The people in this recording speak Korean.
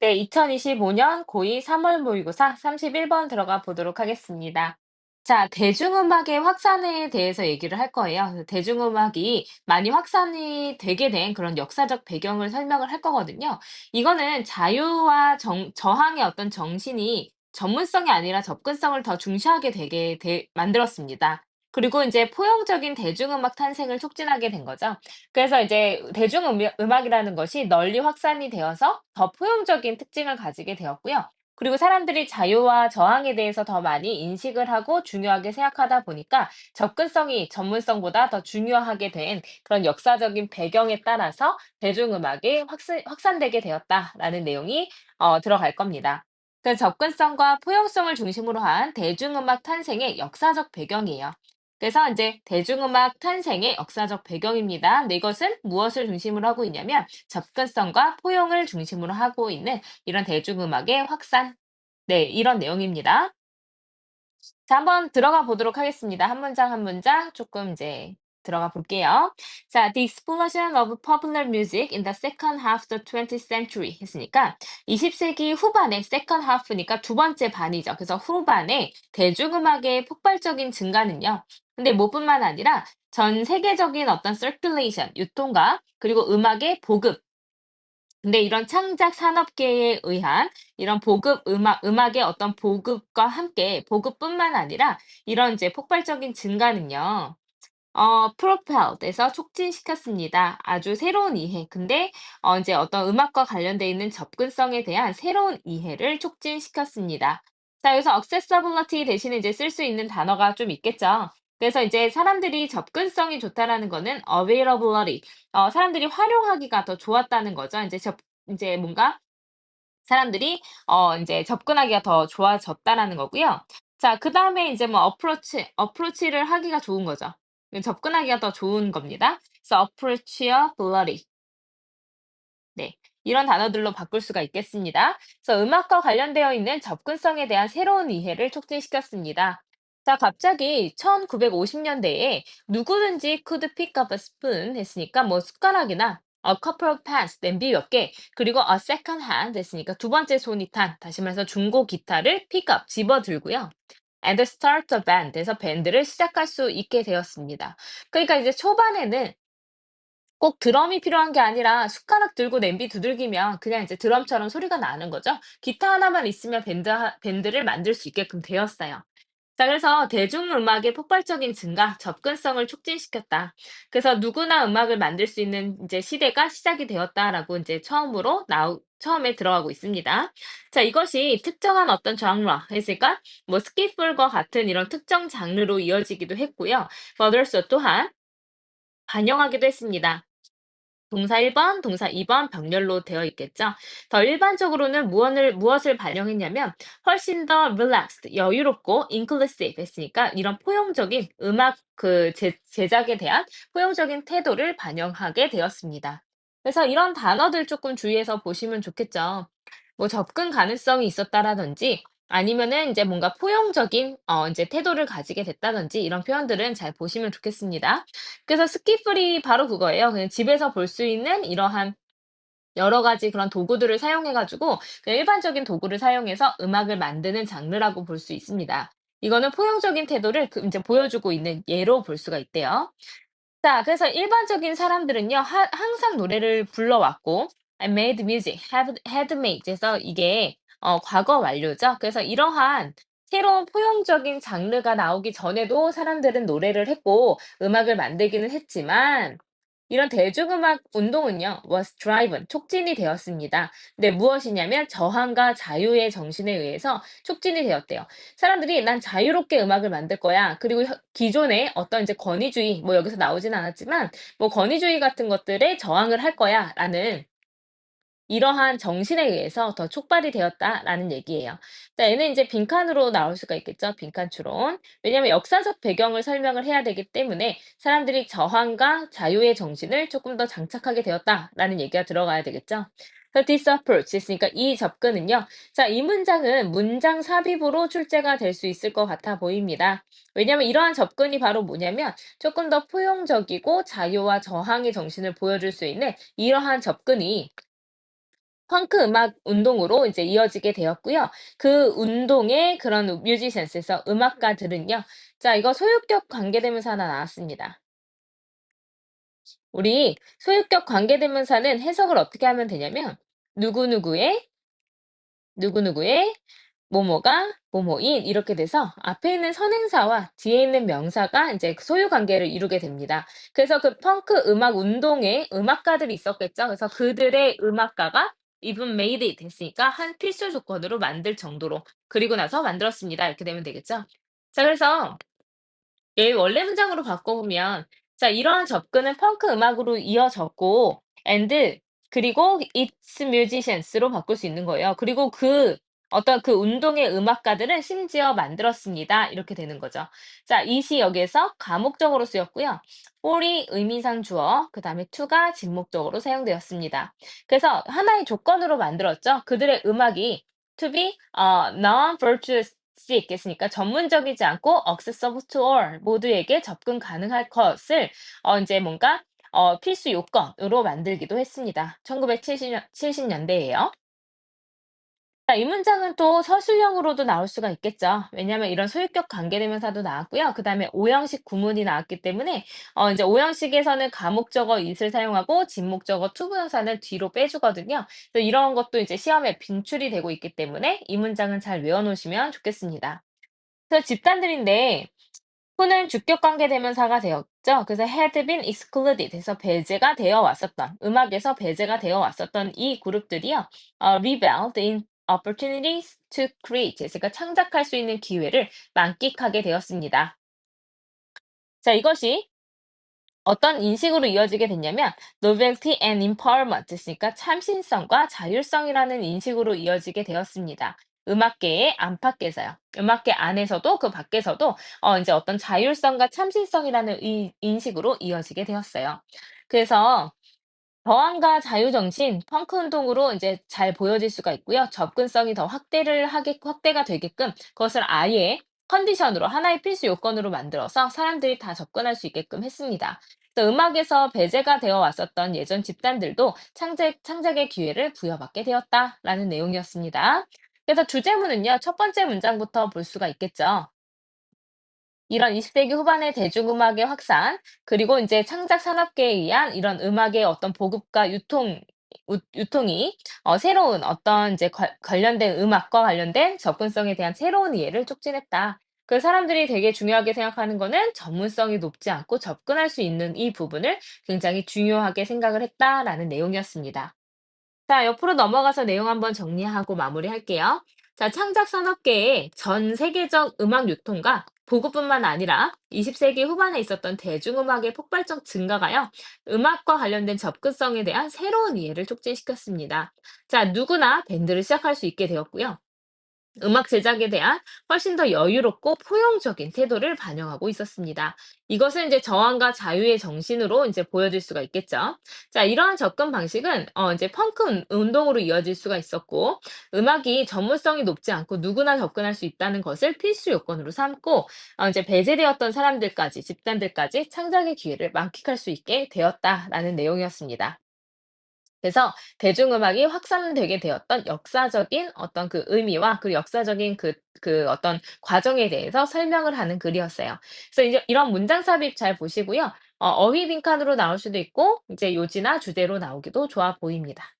네, 2025년 고2 3월 모의고사 31번 들어가 보도록 하겠습니다. 자, 대중음악의 확산에 대해서 얘기를 할 거예요. 그래서 대중음악이 많이 확산이 되게 된 그런 역사적 배경을 설명을 할 거거든요. 이거는 자유와 저항의 어떤 정신이 전문성이 아니라 접근성을 더 중시하게 만들었습니다. 그리고 이제 포용적인 대중음악 탄생을 촉진하게 된 거죠. 그래서 이제 음악이라는 것이 널리 확산이 되어서 더 포용적인 특징을 가지게 되었고요. 그리고 사람들이 자유와 저항에 대해서 더 많이 인식을 하고 중요하게 생각하다 보니까 접근성이 전문성보다 더 중요하게 된 그런 역사적인 배경에 따라서 대중음악이 확산되게 되었다라는 내용이 들어갈 겁니다. 그 접근성과 포용성을 중심으로 한 대중음악 탄생의 역사적 배경이에요. 그래서 이제 대중음악 탄생의 역사적 배경입니다. 근데 이것은 무엇을 중심으로 하고 있냐면 접근성과 포용을 중심으로 하고 있는 이런 대중음악의 확산. 네, 이런 내용입니다. 자, 한번 들어가 보도록 하겠습니다. 한 문장 한 문장 조금 이제 들어가 볼게요. 자, The explosion of popular music in the second half of the 20th century 했으니까 20세기 후반의 second half니까 두 번째 반이죠. 그래서 후반에 대중음악의 폭발적인 증가는요. 근데 뭐뿐만 아니라 전 세계적인 어떤 circulation, 유통과 그리고 음악의 보급, 근데 이런 창작 산업계에 의한 이런 음악의 어떤 보급과 함께 보급뿐만 아니라 이런 이제 폭발적인 증가는요. propelled에서 촉진시켰습니다. 아주 새로운 이해. 근데 이제 어떤 음악과 관련돼 있는 접근성에 대한 새로운 이해를 촉진시켰습니다. 자, 여기서 accessibility 대신에 이제 쓸 수 있는 단어가 좀 있겠죠. 그래서 이제 사람들이 접근성이 좋다라는 거는 availability, 사람들이 활용하기가 더 좋았다는 거죠. 이제 뭔가 사람들이 인제 접근하기가 더 좋아졌다라는 거고요. 자, 그다음에 이제 뭐 어프로치를 하기가 좋은 거죠. 접근하기가 더 좋은 겁니다. 그래서 approachability. 네. 이런 단어들로 바꿀 수가 있겠습니다. 그래서 음악과 관련되어 있는 접근성에 대한 새로운 이해를 촉진시켰습니다. 자, 갑자기 1950년대에 누구든지 could pick up a spoon 했으니까 뭐 숟가락이나 a couple of pans, 냄비 몇 개, 그리고 a second hand 했으니까 두 번째 손이 탄, 다시 말해서 중고 기타를 pick up, 집어들고요. and start a band 해서 밴드를 시작할 수 있게 되었습니다. 그러니까 이제 초반에는 꼭 드럼이 필요한 게 아니라 숟가락 들고 냄비 두들기면 그냥 이제 드럼처럼 소리가 나는 거죠. 기타 하나만 있으면 밴드를 만들 수 있게끔 되었어요. 자, 그래서 대중음악의 폭발적인 증가, 접근성을 촉진시켰다. 그래서 누구나 음악을 만들 수 있는 이제 시대가 시작이 되었다라고 이제 처음에 들어가고 있습니다. 자, 이것이 특정한 어떤 장르, 했을까? 뭐 스키플과 같은 이런 특정 장르로 이어지기도 했고요. 더들스 또한 반영하기도 했습니다. 동사 1번, 동사 2번 병렬로 되어 있겠죠. 더 일반적으로는 무엇을 반영했냐면 훨씬 더 relaxed, 여유롭고 inclusive 했으니까 이런 포용적인 음악 제작에 대한 포용적인 태도를 반영하게 되었습니다. 그래서 이런 단어들 조금 주의해서 보시면 좋겠죠. 뭐 접근 가능성이 있었다라든지 아니면은 이제 뭔가 포용적인 이제 태도를 가지게 됐다든지 이런 표현들은 잘 보시면 좋겠습니다. 그래서 스키플이 바로 그거예요. 그냥 집에서 볼 수 있는 이러한 여러 가지 그런 도구들을 사용해 가지고 그냥 일반적인 도구를 사용해서 음악을 만드는 장르라고 볼 수 있습니다. 이거는 포용적인 태도를 인제 보여주고 있는 예로 볼 수가 있대요. 자, 그래서 일반적인 사람들은요, 항상 노래를 불러왔고, I made music, had made 해서 이게 과거 완료죠. 그래서 이러한 새로운 포용적인 장르가 나오기 전에도 사람들은 노래를 했고, 음악을 만들기는 했지만, 이런 대중음악 운동은요, was driven, 촉진이 되었습니다. 근데 무엇이냐면 저항과 자유의 정신에 의해서 촉진이 되었대요. 사람들이 난 자유롭게 음악을 만들 거야. 그리고 기존의 어떤 이제 권위주의, 뭐 여기서 나오진 않았지만, 뭐 권위주의 같은 것들에 저항을 할 거야. 라는 이러한 정신에 의해서 더 촉발이 되었다라는 얘기예요. 자, 얘는 이제 빈칸으로 나올 수가 있겠죠. 빈칸 추론. 왜냐하면 역사적 배경을 설명을 해야 되기 때문에 사람들이 저항과 자유의 정신을 조금 더 장착하게 되었다라는 얘기가 들어가야 되겠죠. 그래서 this approach 있으니까 이 접근은요. 자, 이 문장은 문장 삽입으로 출제가 될 수 있을 것 같아 보입니다. 왜냐하면 이러한 접근이 바로 뭐냐면 조금 더 포용적이고 자유와 저항의 정신을 보여줄 수 있는 이러한 접근이 펑크 음악 운동으로 이제 이어지게 되었고요. 그 운동의 그런 뮤지션스에서 음악가들은요. 자, 이거 소유격 관계대명사 하나 나왔습니다. 우리 소유격 관계대명사는 해석을 어떻게 하면 되냐면 누구누구의 누구누구의 뭐뭐가 뭐뭐인 이렇게 돼서 앞에 있는 선행사와 뒤에 있는 명사가 이제 그 소유 관계를 이루게 됩니다. 그래서 그 펑크 음악 운동에 음악가들이 있었겠죠. 그래서 그들의 음악가가 even made it 됐으니까 한 필수 조건으로 만들 정도로 그리고 나서 만들었습니다. 이렇게 되면 되겠죠. 자, 그래서 얘 원래 문장으로 바꿔보면 자, 이러한 접근은 펑크 음악으로 이어졌고 and 그리고 its musicians로 바꿀 수 있는 거예요. 그리고 그 어떤 그 운동의 음악가들은 심지어 만들었습니다. 이렇게 되는 거죠. 자, it이 여기에서 가목적으로 쓰였고요. for이 의미상 주어, 그다음에 to가 진목적으로 사용되었습니다. 그래서 하나의 조건으로 만들었죠. 그들의 음악이 to be non-virtuous 수 있겠으니까 전문적이지 않고 accessible to all 모두에게 접근 가능할 것을 이제 뭔가 필수 요건으로 만들기도 했습니다. 1970년대예요. 자, 이 문장은 또 서술형으로도 나올 수가 있겠죠. 왜냐하면 이런 소유격 관계대명사도 나왔고요. 그다음에 오형식 구문이 나왔기 때문에 이제 오형식에서는 가목적어 it을 사용하고 진목적어 to 부정사는 뒤로 빼주거든요. 그래서 이런 것도 이제 시험에 빈출이 되고 있기 때문에 이 문장은 잘 외워놓으시면 좋겠습니다. 그래서 집단들인데 후는 주격 관계 대명사가 되었죠. 그래서 had been excluded 해서 배제가 되어 왔었던 음악에서 배제가 되어 왔었던 이 그룹들이요. rebelled in opportunities to create 그러니까 창작할 수 있는 기회를 만끽하게 되었습니다. 자, 이것이 어떤 인식으로 이어지게 됐냐면 novelty and empowerment 그러니까 참신성과 자율성이라는 인식으로 이어지게 되었습니다. 음악계의 안팎에서요. 음악계 안에서도 그 밖에서도 이제 어떤 자율성과 참신성이라는 인식으로 이어지게 되었어요. 그래서 저항과 자유정신, 펑크 운동으로 이제 잘 보여질 수가 있고요. 접근성이 더 확대가 되게끔 그것을 아예 컨디션으로 하나의 필수 요건으로 만들어서 사람들이 다 접근할 수 있게끔 했습니다. 또 음악에서 배제가 되어 왔었던 예전 집단들도 창작의 기회를 부여받게 되었다라는 내용이었습니다. 그래서 주제문은요, 첫 번째 문장부터 볼 수가 있겠죠. 이런 20세기 후반의 대중음악의 확산, 그리고 이제 창작 산업계에 의한 이런 음악의 어떤 보급과 유통이 새로운 어떤 이제 관련된 음악과 관련된 접근성에 대한 새로운 이해를 촉진했다. 그 사람들이 되게 중요하게 생각하는 거는 전문성이 높지 않고 접근할 수 있는 이 부분을 굉장히 중요하게 생각을 했다라는 내용이었습니다. 자, 옆으로 넘어가서 내용 한번 정리하고 마무리할게요. 자, 창작 산업계의 전 세계적 음악 유통과 보급뿐만 아니라 20세기 후반에 있었던 대중음악의 폭발적 증가가요, 음악과 관련된 접근성에 대한 새로운 이해를 촉진시켰습니다. 자, 누구나 밴드를 시작할 수 있게 되었고요. 음악 제작에 대한 훨씬 더 여유롭고 포용적인 태도를 반영하고 있었습니다. 이것은 이제 저항과 자유의 정신으로 이제 보여질 수가 있겠죠. 자, 이러한 접근 방식은 이제 펑크 운동으로 이어질 수가 있었고, 음악이 전문성이 높지 않고 누구나 접근할 수 있다는 것을 필수 요건으로 삼고, 이제 배제되었던 사람들까지, 집단들까지 창작의 기회를 만끽할 수 있게 되었다라는 내용이었습니다. 그래서 대중음악이 확산되게 되었던 역사적인 어떤 그 의미와 그 역사적인 그 어떤 과정에 대해서 설명을 하는 글이었어요. 그래서 이제 이런 문장 삽입 잘 보시고요. 어휘 빈칸으로 나올 수도 있고, 이제 요지나 주제로 나오기도 좋아 보입니다.